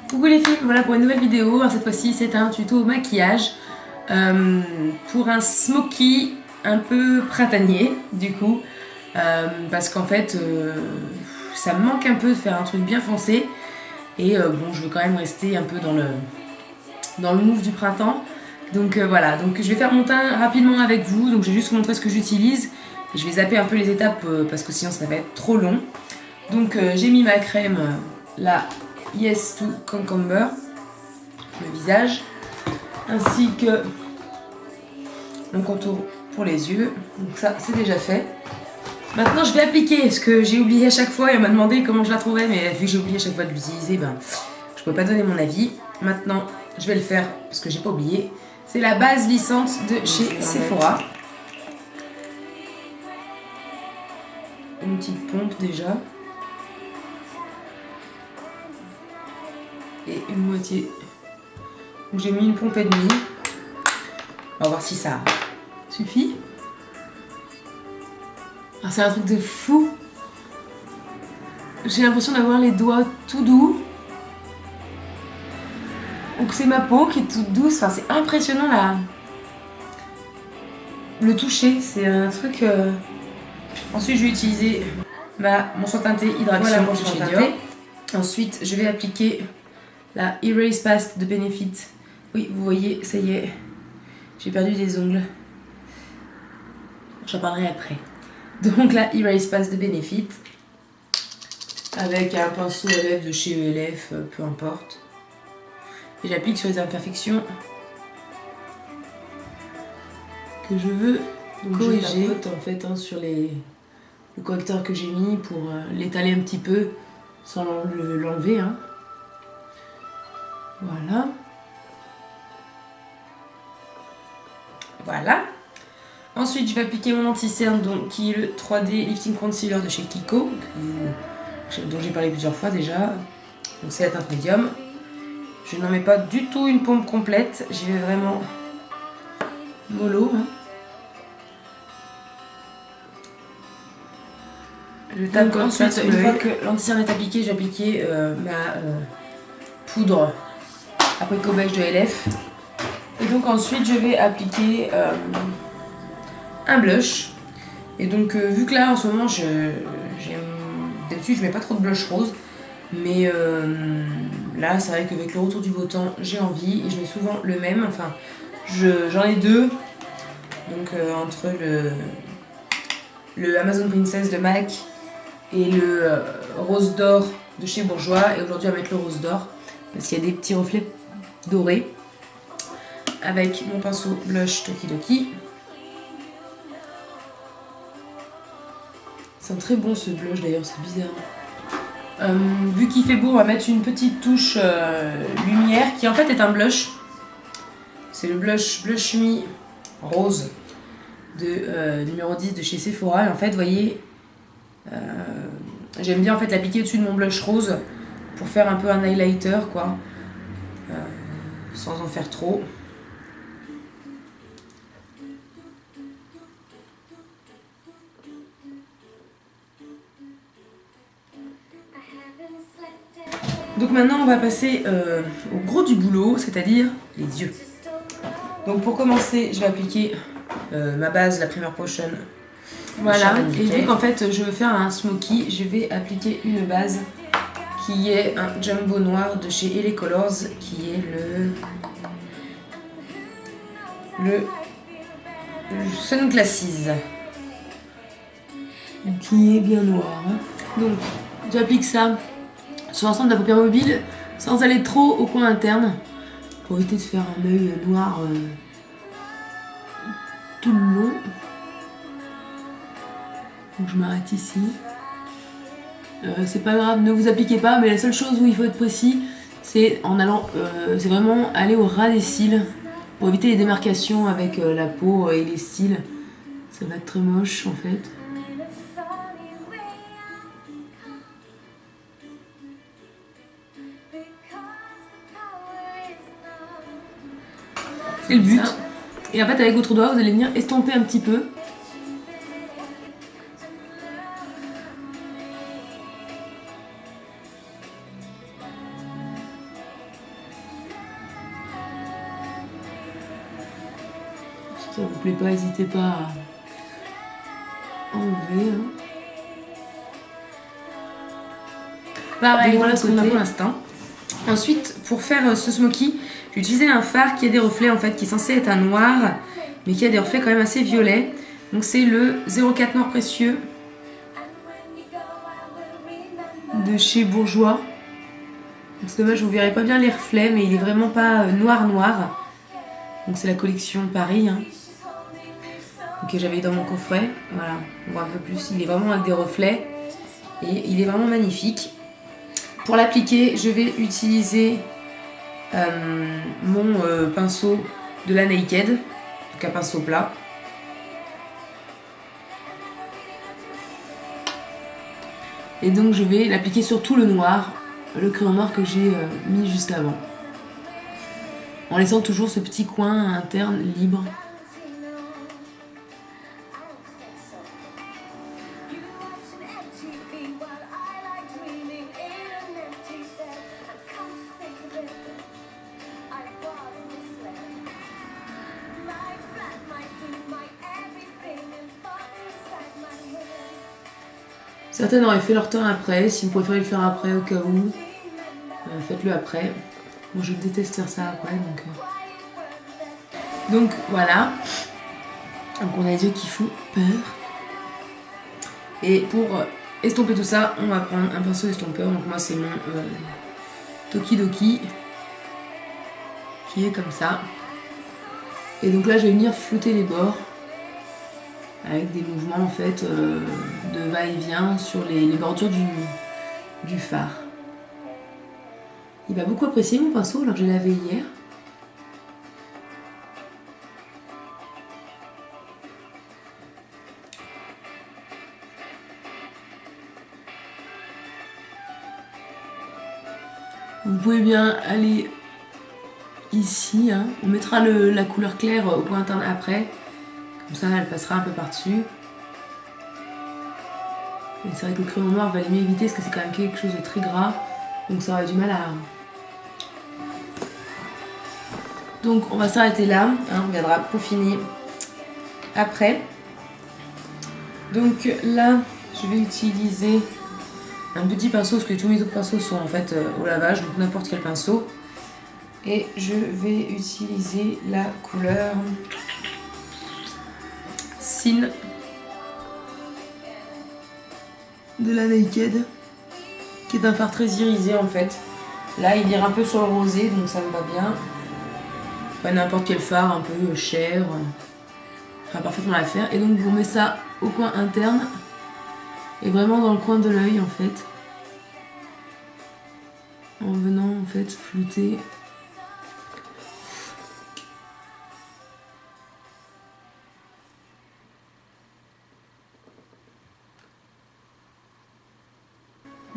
Coucou les filles, voilà pour une nouvelle vidéo. Alors cette fois-ci c'est un tuto maquillage pour un smoky un peu printanier du coup parce qu'en fait ça me manque un peu de faire un truc bien foncé et bon je veux quand même rester un peu dans le move du printemps. Donc voilà, donc je vais faire mon teint rapidement avec vous, donc je vais juste vous montrer ce que j'utilise et je vais zapper un peu les étapes parce que sinon ça va être trop long. Donc j'ai mis ma crème la Yes to Cucumber, le visage, ainsi que mon contour pour les yeux. Donc ça c'est déjà fait. Maintenant je vais appliquer ce que j'ai oublié à chaque fois et on m'a demandé comment je la trouvais, mais vu que j'ai oublié à chaque fois de l'utiliser, ben je peux pas donner mon avis. Maintenant je vais le faire parce que j'ai pas oublié. C'est la base lissante de chez Sephora. Une petite pompe déjà. Et une moitié. Donc j'ai mis une pompe et demie. On va voir si ça suffit. Alors c'est un truc de fou. J'ai l'impression d'avoir les doigts tout doux. Donc c'est ma peau qui est toute douce. Enfin c'est impressionnant là. Le toucher, c'est un truc. Ensuite je vais utiliser mon soin teinté Hydraction de chez Dior. Ensuite je vais appliquer la Erase Paste de Benefit. Oui, vous voyez, ça y est, j'ai perdu des ongles. J'en parlerai après. Donc la Erase Paste de Benefit. Avec un pinceau à lèvres de chez ELF, peu importe. Et j'applique sur les imperfections que je veux corriger. Je tapote en fait sur le correcteur que j'ai mis pour l'étaler un petit peu sans l'enlever. Voilà. Voilà. Ensuite, je vais appliquer mon anti-cerne qui est le 3D Lifting Concealer de chez Kiko, dont j'ai parlé plusieurs fois déjà. Donc c'est la teinte médium. Je n'en mets pas du tout une pompe complète. J'y vais vraiment mollo. Je tape comme ça. Une fois que l'anti-cerne est appliqué, j'ai appliqué ma poudre apricot beige de LF. Et donc ensuite je vais appliquer un blush. Et donc vu que là en ce moment d'habitude je mets pas trop de blush rose, mais là c'est vrai qu'avec le retour du beau temps j'ai envie et je mets souvent le même. Enfin j'en ai deux. Donc entre le Amazon Princess de MAC et le rose d'or de chez Bourjois. Et aujourd'hui on va mettre le rose d'or parce qu'il y a des petits reflets dorés. Avec mon pinceau blush Tokidoki. C'est très bon ce blush d'ailleurs, c'est bizarre. Vu qu'il fait beau, on va mettre une petite touche lumière qui en fait est un blush. C'est le Blush Me rose de numéro 10 de chez Sephora. Et en fait, vous voyez, j'aime bien en fait l'appliquer au-dessus de mon blush rose pour faire un peu un highlighter quoi, sans en faire trop. Donc maintenant on va passer au gros du boulot, c'est-à-dire les yeux. Donc pour commencer, je vais appliquer ma base, la Primer Potion. Voilà, et vu qu'en fait je veux faire un smoky, je vais appliquer une base qui est un jumbo noir de chez LA Colors, qui est le Sunglasses, qui est bien noir. Donc j'applique ça sur l'ensemble de la paupière mobile sans aller trop au coin interne pour éviter de faire un œil noir tout le long. Donc je m'arrête ici. C'est pas grave, ne vous appliquez pas, mais la seule chose où il faut être précis, c'est en allant, c'est vraiment aller au ras des cils pour éviter les démarcations avec la peau et les cils. Ça va être très moche en fait. C'est le but. Et en fait avec votre doigt vous allez venir estomper un petit peu. ça vous plaît pas, n'hésitez pas à enlever. Hein. Pareil, donc, voilà ce qu'on a pour l'instant. Ensuite, pour faire ce smoky, j'ai utilisé un fard qui a des reflets en fait, qui est censé être un noir, mais qui a des reflets quand même assez violets. Donc c'est le 04 Noir Précieux de chez Bourjois. C'est dommage, vous verrez pas bien les reflets, mais il est vraiment pas noir. Donc c'est la collection Paris. Hein. Que j'avais dans mon coffret. Voilà, on voit un peu plus. Il est vraiment avec des reflets et il est vraiment magnifique. Pour l'appliquer, je vais utiliser mon pinceau de la Naked, donc un pinceau plat. Et donc je vais l'appliquer sur tout le noir, le crayon noir que j'ai mis juste avant. En laissant toujours ce petit coin interne libre. Certaines auraient fait leur teint après, si vous préférez le faire après au cas où, faites-le après. Moi je déteste faire ça après, donc voilà. Donc on a les yeux qui font peur. Et pour estomper tout ça, on va prendre un pinceau estompeur. Donc moi c'est mon Tokidoki qui est comme ça. Et donc là je vais venir flouter les bords avec des mouvements en fait de va-et-vient sur les bordures du fard. Il va beaucoup apprécier mon pinceau alors que je l'ai lavé hier. Vous pouvez bien aller ici, hein. On mettra la couleur claire au point interne après. Comme ça, elle passera un peu par-dessus. Et c'est vrai que le crayon noir va mieux éviter parce que c'est quand même quelque chose de très gras. Donc ça aurait du mal à... Donc on va s'arrêter là. Hein, on viendra peaufiner après. Donc là, je vais utiliser un petit pinceau parce que tous mes autres pinceaux sont en fait au lavage. Donc n'importe quel pinceau. Et je vais utiliser la couleur... Sin de la Naked, qui est un fard très irisé en fait. Là il ira un peu sur le rosé, donc ça me va bien. Pas n'importe quel fard un peu cher, enfin parfaitement l'affaire. Et donc vous mettez ça au coin interne et vraiment dans le coin de l'œil en fait, en venant en fait flouter.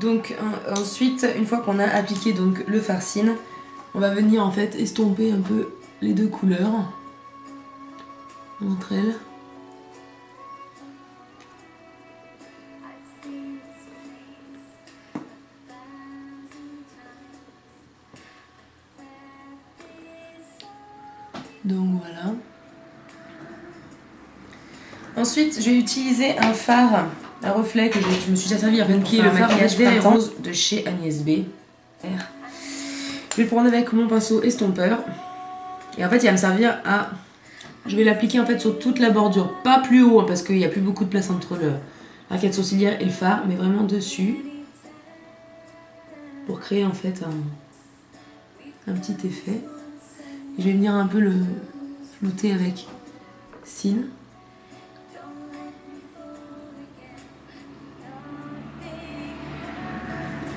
Donc ensuite, une fois qu'on a appliqué donc le fard Sin, on va venir en fait estomper un peu les deux couleurs entre elles. Donc voilà. Ensuite, je vais utiliser un fard à reflet que je me suis déjà servi avec qui est le maquillage vert et rose de chez Agnès B. Je vais le prendre avec mon pinceau estompeur. Et en fait, il va me servir à... Je vais l'appliquer en fait sur toute la bordure. Pas plus haut, hein, parce qu'il n'y a plus beaucoup de place entre l'arcade sourcilière et le fard, mais vraiment dessus. Pour créer en fait un petit effet. Et je vais venir un peu le flouter avec Sin.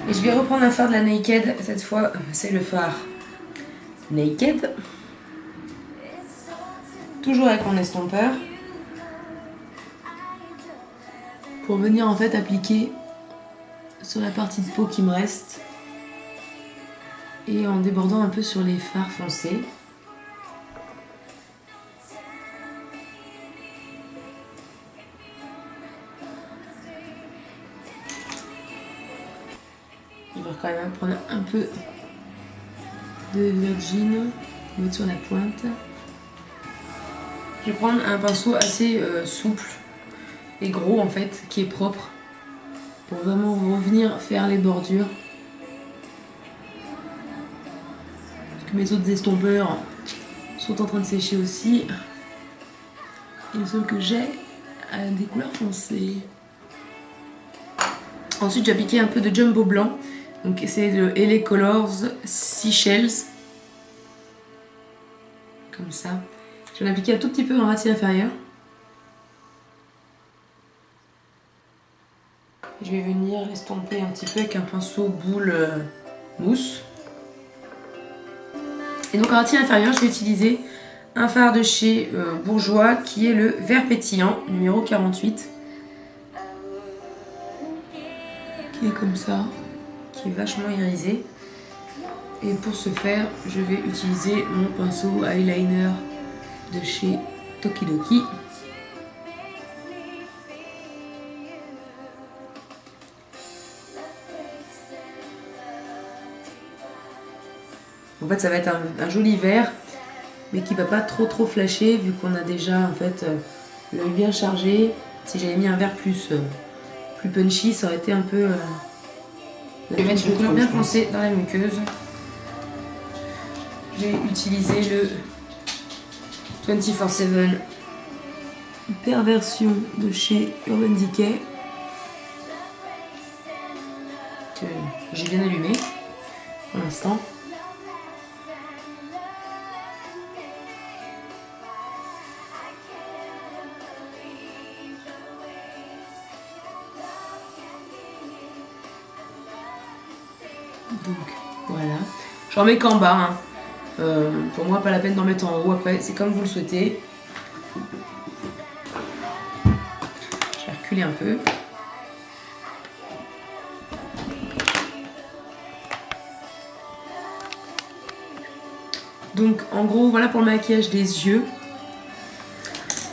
Et je vais reprendre un fard de la Naked, cette fois c'est le fard Naked. Toujours avec mon estompeur. Pour venir en fait appliquer sur la partie de peau qui me reste. Et en débordant un peu sur les fards foncés. Je vais quand même prendre un peu de Virgin, mettre sur la pointe. Je vais prendre un pinceau assez souple et gros en fait, qui est propre, pour vraiment revenir faire les bordures. Parce que mes autres estompeurs sont en train de sécher aussi. Et le seul que j'ai a des couleurs foncées. Ensuite, j'ai appliqué un peu de jumbo blanc. Donc c'est le LA Colors Seashells. Comme ça. J'en ai appliqué un tout petit peu en racine inférieure. Je vais venir estomper un petit peu avec un pinceau boule mousse. Et donc en racine inférieure, je vais utiliser un fard de chez Bourjois qui est le vert pétillant, numéro 48. Qui est comme ça, qui est vachement irisé. Et pour ce faire, je vais utiliser mon pinceau eyeliner de chez Tokidoki. En fait, ça va être un joli vert, mais qui va pas trop flasher vu qu'on a déjà en fait l'œil bien chargé. Si j'avais mis un vert plus punchy, ça aurait été un peu. Je vais mettre une couleur bien foncée dans la muqueuse. J'ai utilisé le 24/7 Perversion de chez Urban Decay, que j'ai bien allumé pour l'instant. Donc voilà, j'en mets qu'en bas, hein. Pour moi pas la peine d'en mettre en haut, après c'est comme vous le souhaitez. Je vais reculer un peu. Donc en gros voilà pour le maquillage des yeux.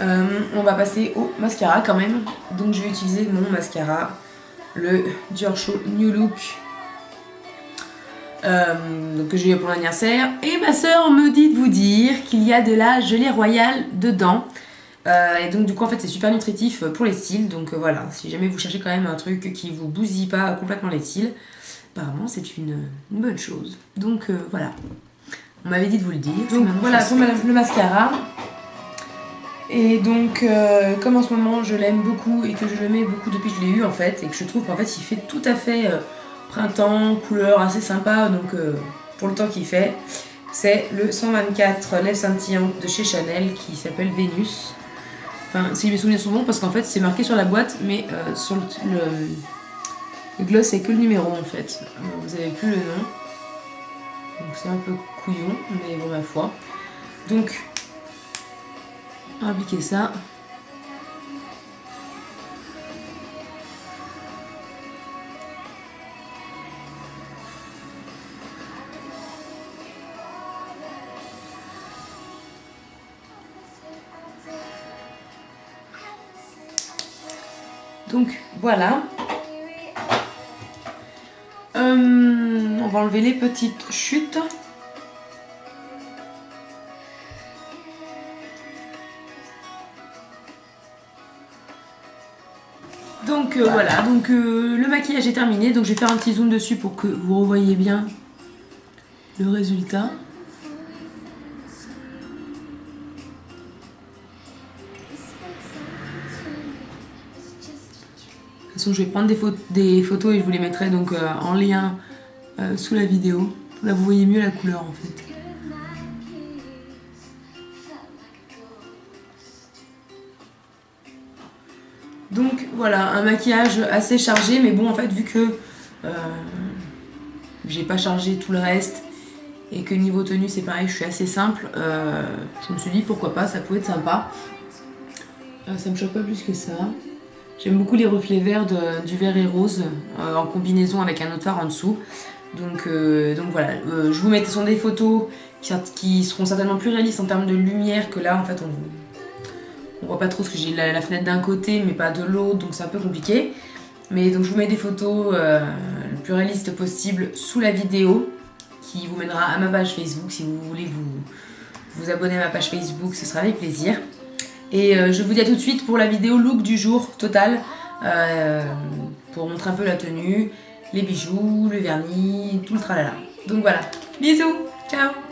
On va passer au mascara quand même. Donc je vais utiliser mon mascara, le Dior Show New Look. Donc que j'ai eu pour l'anniversaire, et ma soeur me dit de vous dire qu'il y a de la gelée royale dedans, et donc du coup en fait c'est super nutritif pour les cils, donc voilà, si jamais vous cherchez quand même un truc qui vous bousille pas complètement les cils, apparemment c'est une bonne chose, donc voilà, on m'avait dit de vous le dire. Donc voilà pour le mascara, et donc comme en ce moment je l'aime beaucoup et que je le mets beaucoup depuis que je l'ai eu en fait, et que je trouve qu'en fait il fait tout à fait printemps, couleur assez sympa, donc pour le temps qu'il fait, c'est le 124 lèvres scintillantes de chez Chanel qui s'appelle Vénus. Enfin, si mes souvenirs sont bons, parce qu'en fait c'est marqué sur la boîte, mais sur le gloss c'est que le numéro en fait. Vous avez plus le nom, donc c'est un peu couillon, mais bon ma foi. Donc on va appliquer ça. Donc voilà, on va enlever les petites chutes. Donc voilà, donc le maquillage est terminé, donc je vais faire un petit zoom dessus pour que vous revoyez bien le résultat. De toute façon, je vais prendre des photos et je vous les mettrai donc en lien sous la vidéo. Là, vous voyez mieux la couleur en fait. Donc voilà, un maquillage assez chargé, mais bon en fait vu que j'ai pas chargé tout le reste et que niveau tenue c'est pareil, je suis assez simple, je me suis dit pourquoi pas, ça pouvait être sympa. Ça me choque pas plus que ça. J'aime beaucoup les reflets verts du vert et rose en combinaison avec un autre fard en dessous. Donc voilà, je vous mettrai sur des photos qui seront certainement plus réalistes en termes de lumière, que là en fait on voit pas trop parce que j'ai la fenêtre d'un côté mais pas de l'autre, donc c'est un peu compliqué. Mais donc je vous mets des photos le plus réalistes possible sous la vidéo, qui vous mènera à ma page Facebook. Si vous voulez vous abonner à ma page Facebook, ce sera avec plaisir. Et je vous dis à tout de suite pour la vidéo look du jour total, pour montrer un peu la tenue, les bijoux, le vernis, tout le tralala. Donc voilà, bisous, ciao.